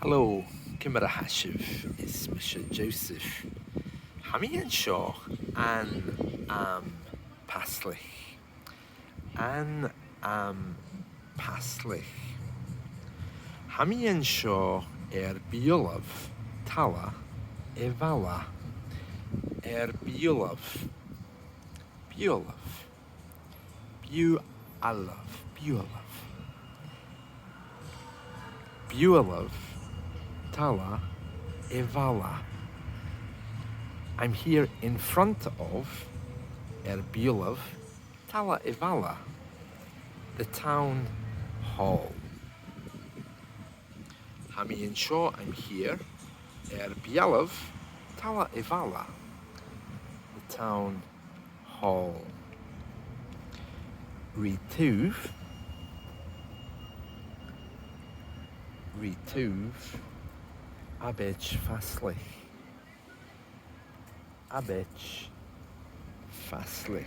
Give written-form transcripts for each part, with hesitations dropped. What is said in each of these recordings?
Hello, Cymra Hashiv is Mr. Joseph. Hami and Shaw and Paisley. And Paisley. Hami and Shaw beulaibh, talla, bhaile. Beulaibh. Beulaibh. Beulaibh, talla, bhaile. I'm here in front of beulaibh, talla, bhaile, the town hall. Hami and Shaw, I'm here beulaibh, talla, bhaile, the town hall. Rituv, Abaid Phàislig. Abaid Phàislig.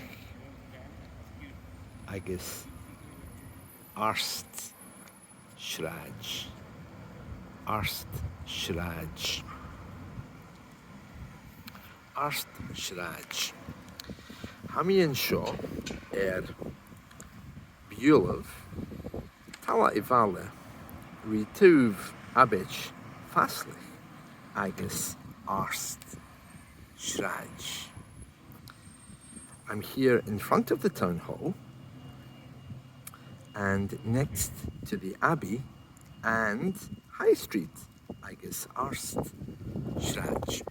Agus Sràid Àrd Phàislig. Hami and Shaw beulaibh, talla, bhaile, Rituv Abaid Phàislig, agus Sràid. I'm here in front of the town hall and next to the Abbey and High Street, agus Sràid.